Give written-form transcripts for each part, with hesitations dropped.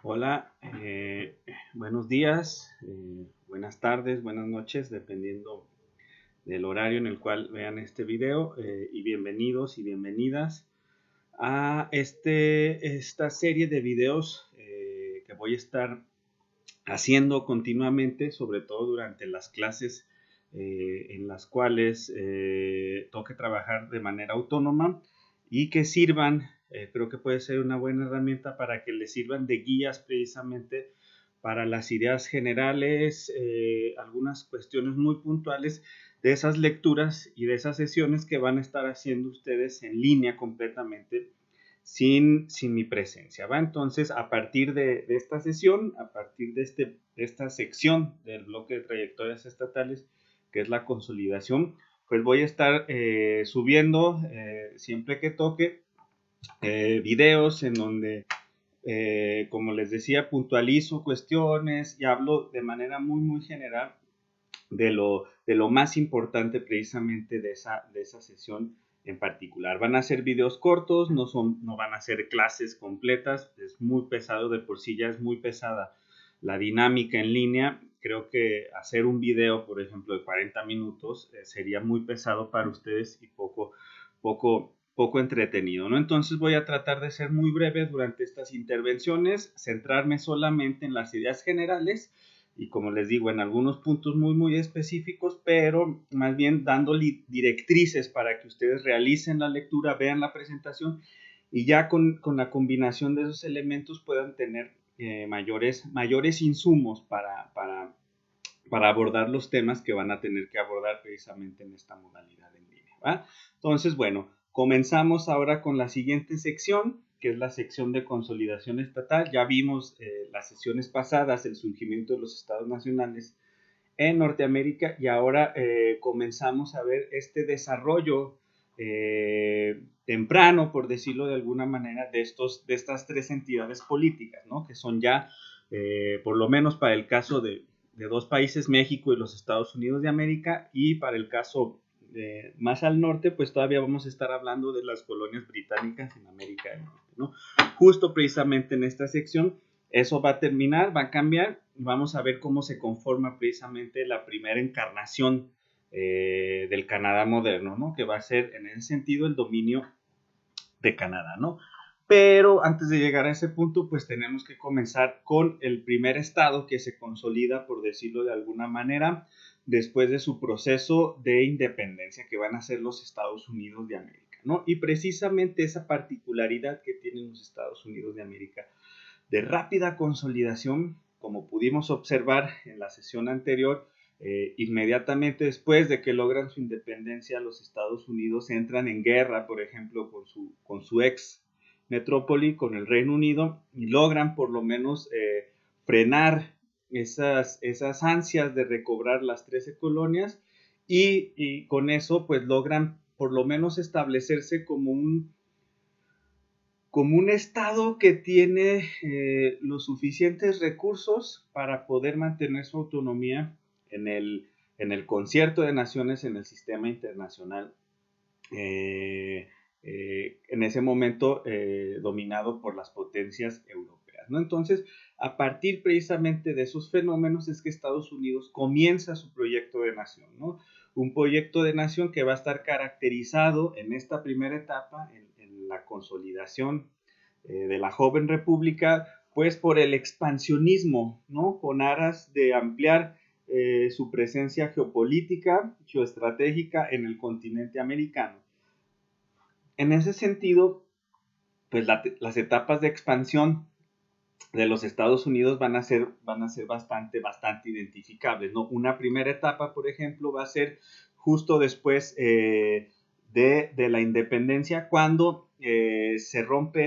Hola, buenos días, buenas tardes, buenas noches, dependiendo del horario en el cual vean este video, y bienvenidos y bienvenidas a esta serie de videos que voy a estar haciendo continuamente, sobre todo durante las clases en las cuales tengo que trabajar de manera autónoma y que sirvan, creo que puede ser una buena herramienta para que les sirvan de guías precisamente para las ideas generales, algunas cuestiones muy puntuales de esas lecturas y de esas sesiones que van a estar haciendo ustedes en línea completamente sin mi presencia, ¿va? Entonces, a partir de esta sesión, a partir de esta sección del bloque de trayectorias estatales, que es la consolidación, pues voy a estar subiendo siempre que toque videos en donde, como les decía, puntualizo cuestiones y hablo de manera muy general de lo más importante precisamente de esa sesión en particular. Van a ser videos cortos, no van a ser clases completas, es muy pesado, de por sí ya es muy pesada la dinámica en línea. Creo que hacer un video, por ejemplo, de 40 minutos sería muy pesado para ustedes y poco entretenido, ¿no? Entonces voy a tratar de ser muy breve durante estas intervenciones, centrarme solamente en las ideas generales y, como les digo, en algunos puntos muy específicos, pero más bien dando directrices para que ustedes realicen la lectura, vean la presentación y ya con la combinación de esos elementos puedan tener mayores insumos para abordar los temas que van a tener que abordar precisamente en esta modalidad en línea, ¿va? Entonces, bueno, comenzamos ahora con la siguiente sección, que es la sección de consolidación estatal. Ya vimos las sesiones pasadas el surgimiento de los estados nacionales en Norteamérica y ahora comenzamos a ver este desarrollo temprano, por decirlo de alguna manera, de estas tres entidades políticas, ¿no? Que son ya, por lo menos para el caso de dos países, México y los Estados Unidos de América, y para el caso más al norte, pues todavía vamos a estar hablando de las colonias británicas en América del Norte, ¿no? Justo precisamente en esta sección eso va a terminar, va a cambiar y vamos a ver cómo se conforma precisamente la primera encarnación del Canadá moderno, ¿no? Que va a ser en ese sentido el dominio de Canadá, ¿no? Pero antes de llegar a ese punto, pues tenemos que comenzar con el primer estado que se consolida, por decirlo de alguna manera, después de su proceso de independencia, que van a ser los Estados Unidos de América, ¿no? Y precisamente esa particularidad que tienen los Estados Unidos de América de rápida consolidación, como pudimos observar en la sesión anterior, inmediatamente después de que logran su independencia, los Estados Unidos entran en guerra, por ejemplo, con su ex metrópoli, con el Reino Unido, y logran por lo menos frenar esas ansias de recobrar las 13 colonias y con eso pues logran por lo menos establecerse como un estado que tiene los suficientes recursos para poder mantener su autonomía en el concierto de naciones, en el sistema internacional, en ese momento dominado por las potencias europeas, ¿no? Entonces, a partir precisamente de esos fenómenos es que Estados Unidos comienza su proyecto de nación, ¿no? Un proyecto de nación que va a estar caracterizado en esta primera etapa, en la consolidación de la joven república, pues por el expansionismo, ¿no? Con aras de ampliar su presencia geopolítica, geoestratégica en el continente americano. En ese sentido, pues las etapas de expansión de los Estados Unidos van a ser bastante identificables, ¿no? Una primera etapa, por ejemplo, va a ser justo después de la independencia, cuando se rompe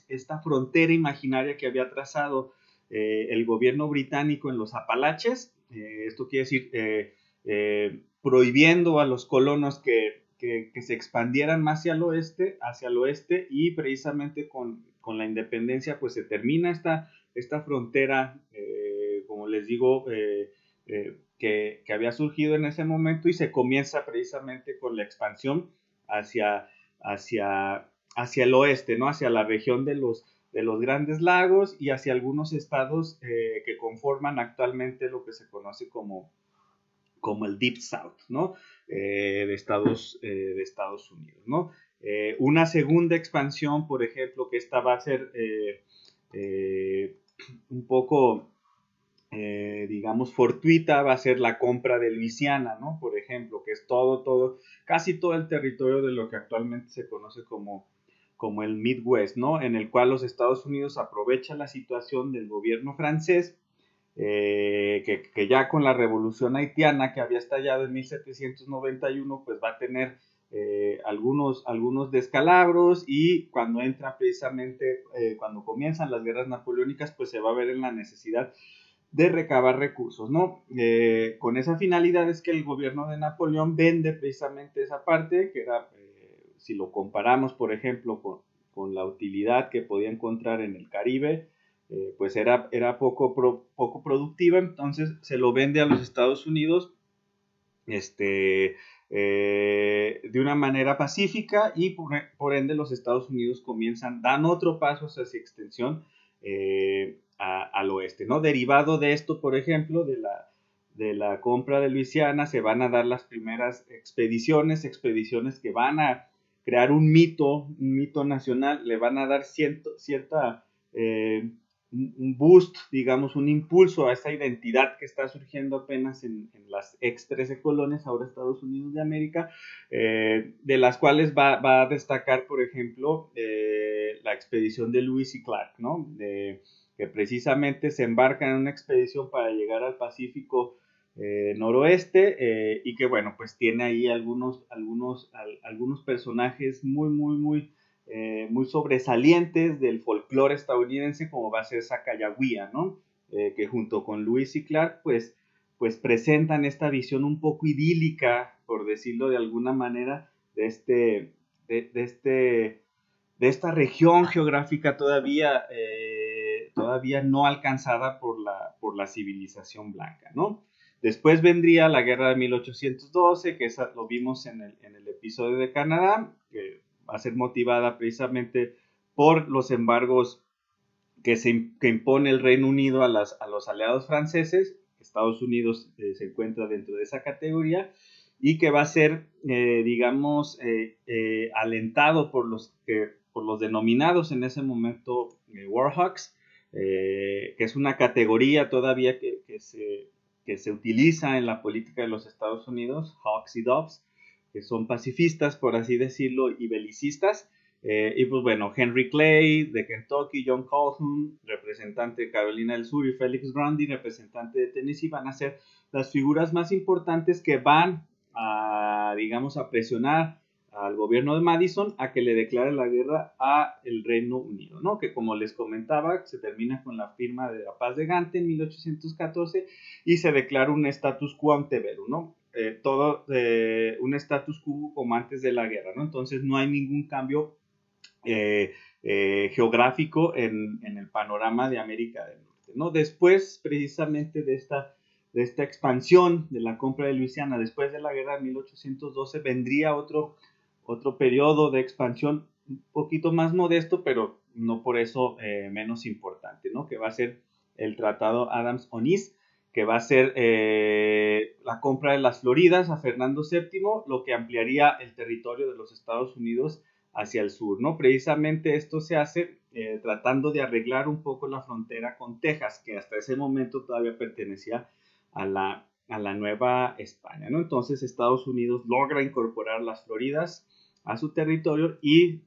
esta frontera imaginaria que había trazado el gobierno británico en los Apalaches. Esto quiere decir prohibiendo a los colonos que se expandieran más hacia el oeste, y precisamente con la independencia pues se termina esta frontera, como les digo, que había surgido en ese momento, y se comienza precisamente con la expansión hacia, hacia, hacia el oeste, ¿no? Hacia la región de los Grandes Lagos y hacia algunos estados que conforman actualmente lo que se conoce como el Deep South, ¿no? De Estados Unidos, ¿no? Una segunda expansión, por ejemplo, que esta va a ser eh, un poco, digamos, fortuita, va a ser la compra de Luisiana, ¿no? Por ejemplo, que es casi todo el territorio de lo que actualmente se conoce como el Midwest, ¿no? En el cual los Estados Unidos aprovechan la situación del gobierno francés, que ya con la revolución haitiana que había estallado en 1791, pues va a tener algunos descalabros, y cuando entra precisamente, cuando comienzan las guerras napoleónicas, pues se va a ver en la necesidad de recabar recursos, ¿no? Con esa finalidad es que el gobierno de Napoleón vende precisamente esa parte, que era, si lo comparamos, por ejemplo, con la utilidad que podía encontrar en el Caribe, pues era poco productiva, entonces se lo vende a los Estados Unidos, de una manera pacífica, y por ende los Estados Unidos dan otro paso hacia su extensión al oeste, ¿no? Derivado de esto, por ejemplo, de la compra de Luisiana, se van a dar las primeras expediciones que van a crear un mito nacional, le van a dar cierta un boost, digamos, un impulso a esa identidad que está surgiendo apenas en las ex 13 colonias, ahora Estados Unidos de América, de las cuales va a destacar, por ejemplo, la expedición de Lewis y Clark, ¿no? Que precisamente se embarcan en una expedición para llegar al Pacífico noroeste, y que, bueno, pues tiene ahí algunos personajes muy sobresalientes del folclore estadounidense, como va a ser Sacagawea, ¿no? Que junto con Lewis y Clark, pues presentan esta visión un poco idílica, por decirlo de alguna manera, de esta región geográfica todavía no alcanzada por la civilización blanca, ¿no? Después vendría la guerra de 1812, que esa lo vimos en el episodio de Canadá, que va a ser motivada precisamente por los embargos que impone el Reino Unido a los aliados franceses. Estados Unidos se encuentra dentro de esa categoría, y que va a ser, digamos, alentado por los denominados en ese momento Warhawks, que es una categoría todavía que se utiliza en la política de los Estados Unidos, Hawks y Doves, que son pacifistas, por así decirlo, y belicistas. Y pues bueno, Henry Clay de Kentucky, John Calhoun, representante de Carolina del Sur, y Felix Grundy, representante de Tennessee, van a ser las figuras más importantes que van digamos, a presionar al gobierno de Madison a que le declare la guerra a el Reino Unido, ¿no? Que, como les comentaba, se termina con la firma de la paz de Gante en 1814, y se declara un status quo ante verum, ¿no? Un status quo como antes de la guerra, ¿no? Entonces no hay ningún cambio geográfico en el panorama de América del Norte, ¿no? Después, precisamente, de esta expansión de la compra de Luisiana, después de la guerra de 1812, vendría otro periodo de expansión un poquito más modesto, pero no por eso menos importante, ¿no? Que va a ser el Tratado Adams-Onis, que va a ser la compra de las Floridas a Fernando VII, lo que ampliaría el territorio de los Estados Unidos hacia el sur, ¿no? Precisamente esto se hace tratando de arreglar un poco la frontera con Texas, que hasta ese momento todavía pertenecía a la Nueva España, ¿no? Entonces Estados Unidos logra incorporar las Floridas a su territorio, y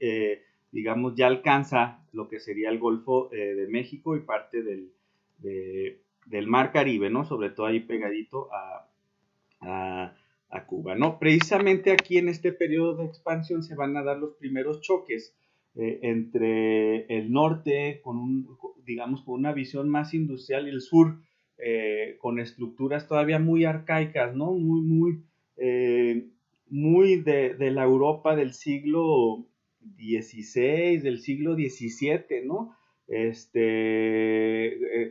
digamos, ya alcanza lo que sería el Golfo de México y parte del Mar Caribe, ¿no? Sobre todo ahí pegadito a Cuba, ¿no? Precisamente aquí, en este periodo de expansión, se van a dar los primeros choques entre el norte, digamos, con una visión más industrial, y el sur, con estructuras todavía muy arcaicas, ¿no? Muy de la Europa del siglo XVI, del siglo XVII, ¿no?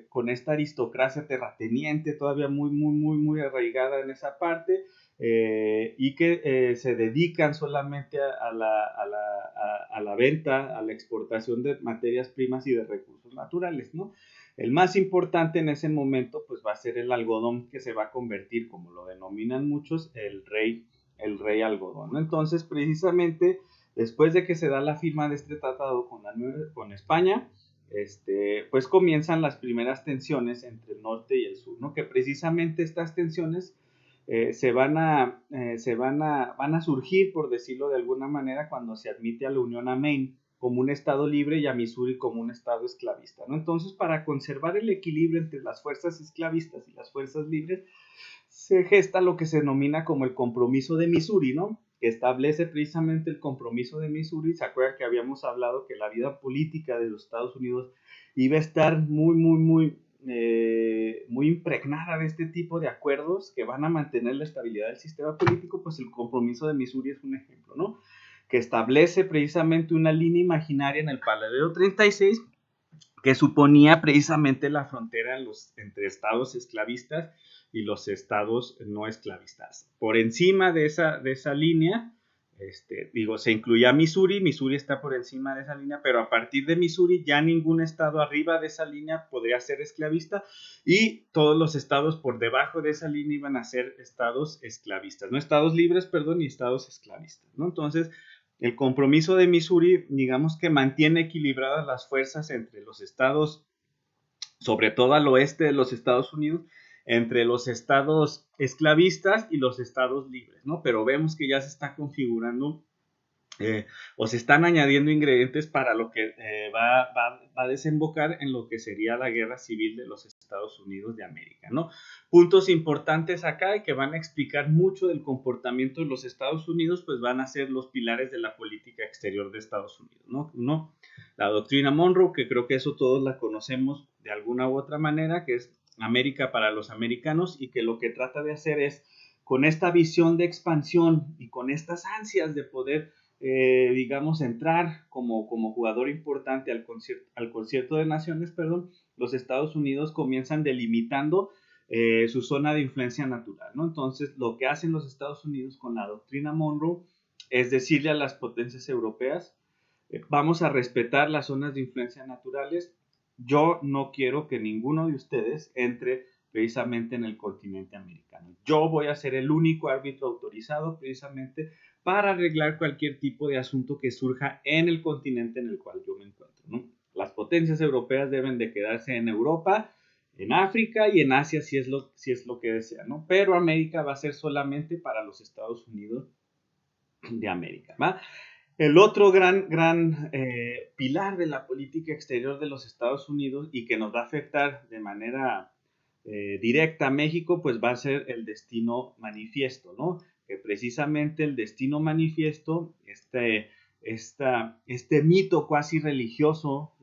Con esta aristocracia terrateniente todavía muy arraigada en esa parte, y que se dedican solamente a la venta, a la exportación de materias primas y de recursos naturales, ¿no? El más importante en ese momento pues va a ser el algodón, que se va a convertir, como lo denominan muchos, el rey algodón, ¿no? Entonces, precisamente después de que se da la firma de este tratado con España, pues comienzan las primeras tensiones entre el norte y el sur, ¿no? Que precisamente estas tensiones van a surgir, por decirlo de alguna manera, cuando se admite a la Unión a Maine como un estado libre y a Missouri como un estado esclavista, ¿no? Entonces, para conservar el equilibrio entre las fuerzas esclavistas y las fuerzas libres, se gesta lo que se denomina como el compromiso de Missouri, ¿no? Que establece precisamente el compromiso de Missouri. ¿Se acuerdan que habíamos hablado que la vida política de los Estados Unidos iba a estar muy impregnada de este tipo de acuerdos que van a mantener la estabilidad del sistema político? Pues el compromiso de Missouri es un ejemplo, ¿no? Que establece precisamente una línea imaginaria en el paralelo 36 que suponía precisamente la frontera entre estados esclavistas y los estados no esclavistas. Por encima de esa línea, se incluía Missouri. Missouri está por encima de esa línea, pero a partir de Missouri ya ningún estado arriba de esa línea podría ser esclavista y todos los estados por debajo de esa línea iban a ser estados esclavistas, no estados libres, perdón, ni estados esclavistas, ¿no? Entonces, el compromiso de Missouri, digamos que mantiene equilibradas las fuerzas entre los estados, sobre todo al oeste de los Estados Unidos, entre los estados esclavistas y los estados libres, ¿no? Pero vemos que ya se está configurando o se están añadiendo ingredientes para lo que va a desembocar en lo que sería la guerra civil de los Estados Unidos de América, ¿no? Puntos importantes acá y que van a explicar mucho del comportamiento de los Estados Unidos, pues van a ser los pilares de la política exterior de Estados Unidos, ¿no? Uno, la doctrina Monroe, que creo que eso todos la conocemos de alguna u otra manera, que es América para los americanos, y que lo que trata de hacer es, con esta visión de expansión y con estas ansias de poder digamos, entrar como jugador importante al concierto de naciones, perdón, los Estados Unidos comienzan delimitando su zona de influencia natural, ¿no? Entonces, lo que hacen los Estados Unidos con la doctrina Monroe es decirle a las potencias europeas, vamos a respetar las zonas de influencia naturales, yo no quiero que ninguno de ustedes entre precisamente en el continente americano. Yo voy a ser el único árbitro autorizado precisamente para arreglar cualquier tipo de asunto que surja en el continente en el cual yo me encuentro, ¿no? Las potencias europeas deben de quedarse en Europa, en África y en Asia si es lo que desean, ¿no? Pero América va a ser solamente para los Estados Unidos de América, ¿va? El otro gran pilar de la política exterior de los Estados Unidos y que nos va a afectar de manera directa a México, pues va a ser el destino manifiesto, ¿no? Que precisamente el destino manifiesto, este mito cuasi religioso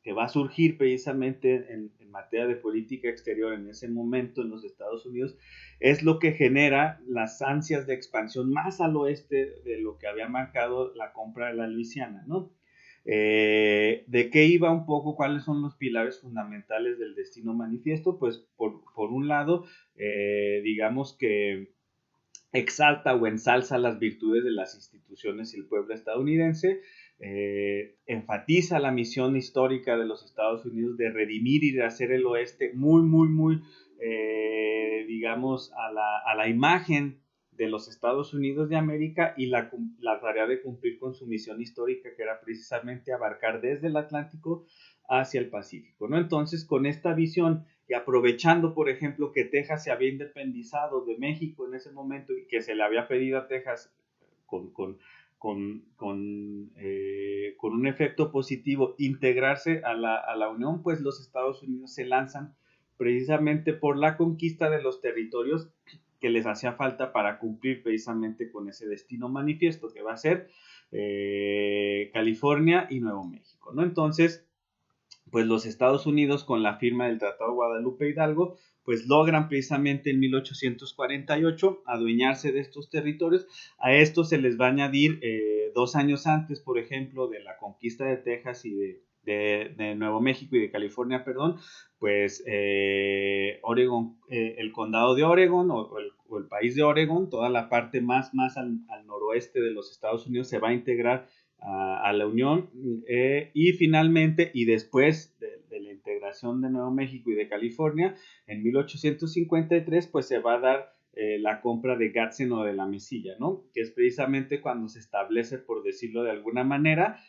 que va a surgir precisamente en materia de política exterior en ese momento en los Estados Unidos, es lo que genera las ansias de expansión más al oeste de lo que había marcado la compra de la Luisiana, ¿no? ¿De qué iba un poco? ¿Cuáles son los pilares fundamentales del destino manifiesto? Pues por un lado, digamos que exalta o ensalza las virtudes de las instituciones y el pueblo estadounidense, enfatiza la misión histórica de los Estados Unidos de redimir y de hacer el oeste muy, digamos, a la imagen de los Estados Unidos de América y la tarea de cumplir con su misión histórica, que era precisamente abarcar desde el Atlántico hacia el Pacífico, ¿no? Entonces, con esta visión y aprovechando, por ejemplo, que Texas se había independizado de México en ese momento y que se le había pedido a Texas con un efecto positivo integrarse a la Unión, pues los Estados Unidos se lanzan precisamente por la conquista de los territorios que les hacía falta para cumplir precisamente con ese destino manifiesto que va a ser California y Nuevo México, ¿no? Entonces, pues los Estados Unidos con la firma del Tratado de Guadalupe Hidalgo, pues logran precisamente en 1848 adueñarse de estos territorios. A esto se les va a añadir 2 años antes, por ejemplo, de la conquista de Texas y de Nuevo México y de California, perdón, pues Oregon, el condado de Oregon o el país de Oregon, toda la parte más al noroeste de los Estados Unidos se va a integrar a la Unión y finalmente y después de la integración de Nuevo México y de California, en 1853 pues se va a dar la compra de Gadsden o de la Mesilla, ¿no? Que es precisamente cuando se establece, por decirlo de alguna manera,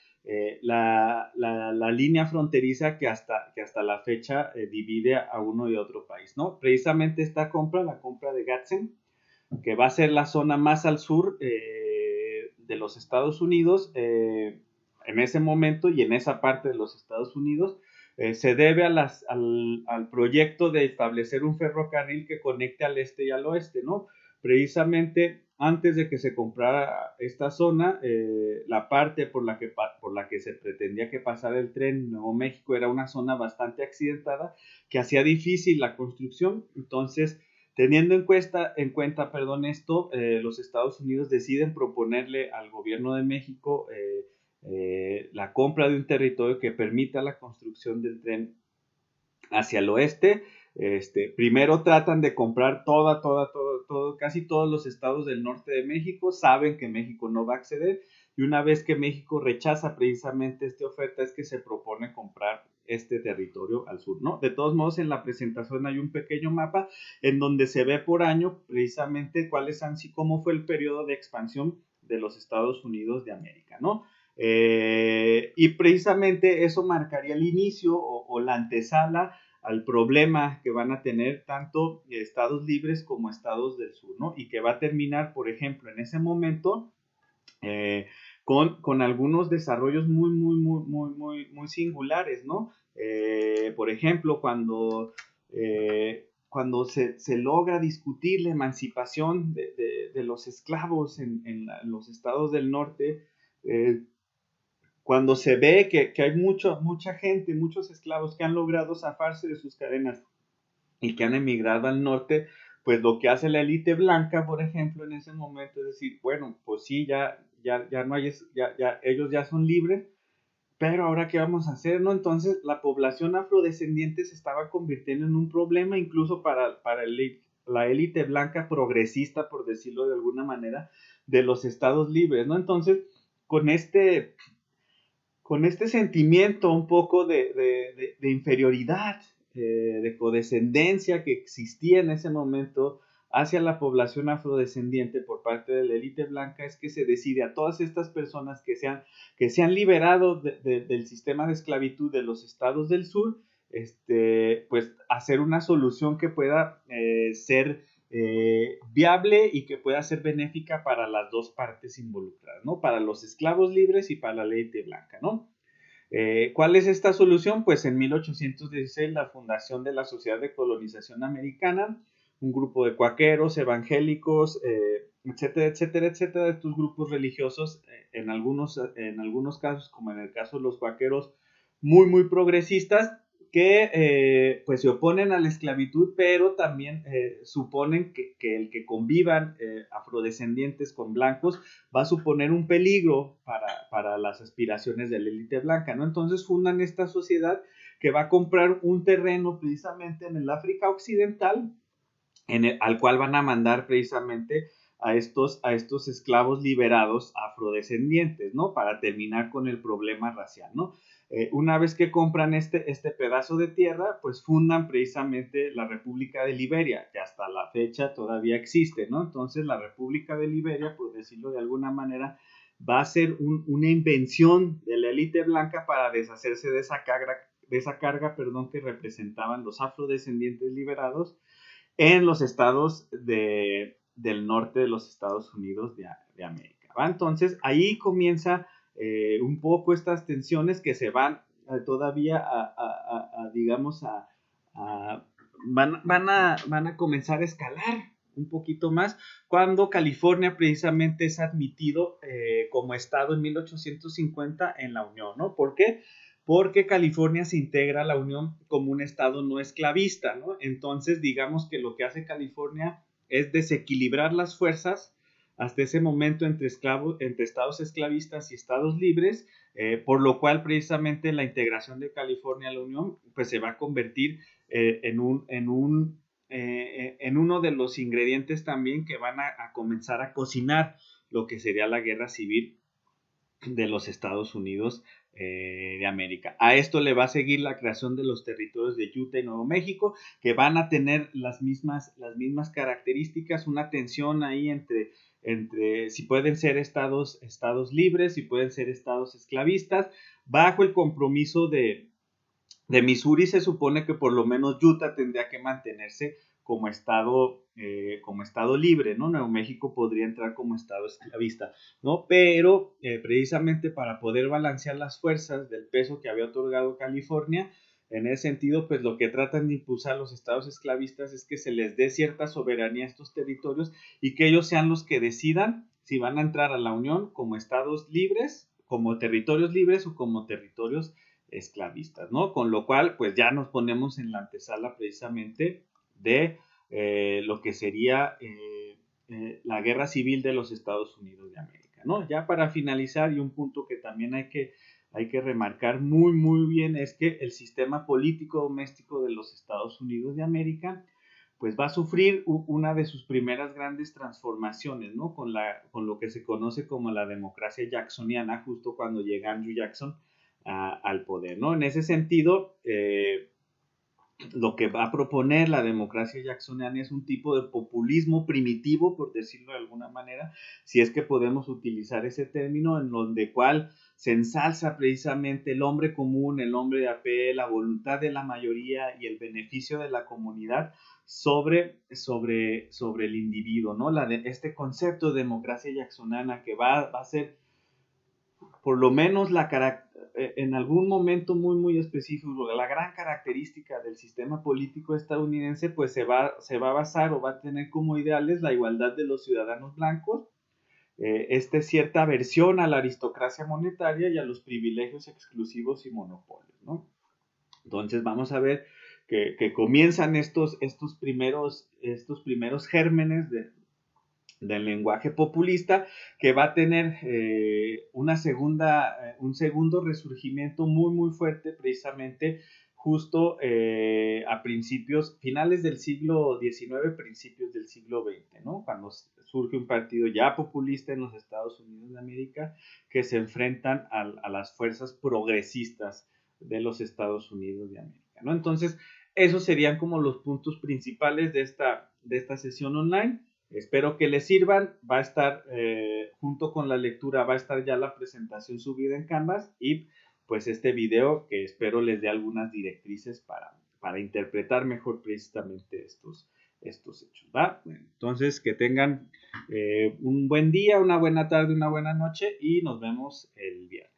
la línea fronteriza que hasta la fecha divide a uno y otro país, ¿no? Precisamente esta compra, la compra de Gadsden, que va a ser la zona más al sur de los Estados Unidos en ese momento y en esa parte de los Estados Unidos, se debe al proyecto de establecer un ferrocarril que conecte al este y al oeste, ¿no? Precisamente antes de que se comprara esta zona, la parte por la que se pretendía que pasara el tren en Nuevo México era una zona bastante accidentada que hacía difícil la construcción. Entonces, teniendo en cuenta esto, los Estados Unidos deciden proponerle al gobierno de México la compra de un territorio que permita la construcción del tren hacia el oeste. Primero tratan de comprar casi todos los estados del norte de México, saben que México no va a acceder, y una vez que México rechaza precisamente esta oferta es que se propone comprar este territorio al sur, ¿no? De todos modos, en la presentación hay un pequeño mapa en donde se ve por año precisamente cómo fue el periodo de expansión de los Estados Unidos de América, ¿no? Y precisamente eso marcaría el inicio o la antesala al problema que van a tener tanto estados libres como estados del sur, ¿no? Y que va a terminar, por ejemplo, en ese momento con algunos desarrollos muy singulares, ¿no? Por ejemplo, cuando se logra discutir la emancipación de los esclavos en los estados del norte, cuando se ve que hay mucha gente, muchos esclavos que han logrado zafarse de sus cadenas y que han emigrado al norte, pues lo que hace la élite blanca, por ejemplo, en ese momento es decir, bueno, pues sí, ya no hay, ya, ellos ya son libres, pero ahora qué vamos a hacer, ¿no? Entonces la población afrodescendiente se estaba convirtiendo en un problema incluso para la élite blanca progresista, por decirlo de alguna manera, de los estados libres, ¿no? Entonces, con este sentimiento un poco de inferioridad, de codescendencia que existía en ese momento hacia la población afrodescendiente por parte de la élite blanca, es que se decide a todas estas personas que se han liberado del sistema de esclavitud de los estados del sur, pues hacer una solución que pueda ser viable y que pueda ser benéfica para las dos partes involucradas, ¿no? Para los esclavos libres y para la élite blanca, ¿no? ¿Cuál es esta solución? Pues en 1816 la fundación de la Sociedad de Colonización Americana, un grupo de cuáqueros, evangélicos, etcétera, etcétera, etcétera, estos grupos religiosos, en algunos casos, como en el caso de los cuáqueros, muy progresistas, que pues se oponen a la esclavitud, pero también suponen que el que convivan afrodescendientes con blancos va a suponer un peligro para las aspiraciones de la élite blanca, ¿no? Entonces fundan esta sociedad que va a comprar un terreno precisamente en el África Occidental, al cual van a mandar precisamente a estos esclavos liberados afrodescendientes, ¿no? Para terminar con el problema racial, ¿no? Una vez que compran este pedazo de tierra, pues fundan precisamente la República de Liberia, que hasta la fecha todavía existe, ¿no? Entonces la República de Liberia, por decirlo de alguna manera, va a ser una invención de la élite blanca para deshacerse de esa carga, que representaban los afrodescendientes liberados en los estados del norte de los Estados Unidos de América, ¿va? Entonces ahí comienza un poco estas tensiones que se van todavía digamos, van a comenzar a escalar un poquito más cuando California precisamente es admitido como estado en 1850 en la Unión, ¿no? ¿Por qué? Porque California se integra a la Unión como un estado no esclavista, ¿no? Entonces, digamos que lo que hace California es desequilibrar las fuerzas hasta ese momento entre estados esclavistas y estados libres, por lo cual precisamente la integración de California a la Unión pues se va a convertir en uno de los ingredientes también que van a comenzar a cocinar lo que sería la guerra civil de los Estados Unidos de América. A esto le va a seguir la creación de los territorios de Utah y Nuevo México, que van a tener las mismas características, una tensión ahí entre si pueden ser estados libres, si pueden ser estados esclavistas, bajo el compromiso de Missouri. Se supone que por lo menos Utah tendría que mantenerse como estado libre, ¿no? Nuevo México podría entrar como estado esclavista, ¿no? Pero precisamente para poder balancear las fuerzas del peso que había otorgado California, en ese sentido, pues lo que tratan de impulsar los estados esclavistas es que se les dé cierta soberanía a estos territorios y que ellos sean los que decidan si van a entrar a la Unión como estados libres, como territorios libres o como territorios esclavistas, ¿no? Con lo cual, pues ya nos ponemos en la antesala precisamente de lo que sería la guerra civil de los Estados Unidos de América, ¿no? Ya para finalizar, y un punto que también hay que remarcar muy, muy bien, es que el sistema político doméstico de los Estados Unidos de América pues va a sufrir una de sus primeras grandes transformaciones, ¿no? Con lo que se conoce como la democracia jacksoniana, justo cuando llega Andrew Jackson al poder, ¿no? En ese sentido, lo que va a proponer la democracia jacksoniana es un tipo de populismo primitivo, por decirlo de alguna manera, si es que podemos utilizar ese término, en donde cual se ensalza precisamente el hombre común, el hombre de a pie, la voluntad de la mayoría y el beneficio de la comunidad sobre el individuo, ¿no? Este concepto de democracia jacksoniana que va a ser por lo menos en algún momento muy, muy específico, la gran característica del sistema político estadounidense, pues se va a basar o va a tener como ideales la igualdad de los ciudadanos blancos, cierta aversión a la aristocracia monetaria y a los privilegios exclusivos y monopolios, ¿no? Entonces vamos a ver que comienzan estos primeros gérmenes del lenguaje populista, que va a tener un segundo resurgimiento muy, muy fuerte, precisamente justo a finales del siglo XIX, principios del siglo XX, ¿no? Cuando surge un partido ya populista en los Estados Unidos de América que se enfrentan a las fuerzas progresistas de los Estados Unidos de América, ¿no? Entonces, esos serían como los puntos principales de esta sesión online. Espero que les sirvan. Va a estar, junto con la lectura, va a estar ya la presentación subida en Canvas y pues este video que espero les dé algunas directrices para interpretar mejor precisamente estos hechos, ¿va? Bueno, entonces que tengan un buen día, una buena tarde, una buena noche y nos vemos el viernes.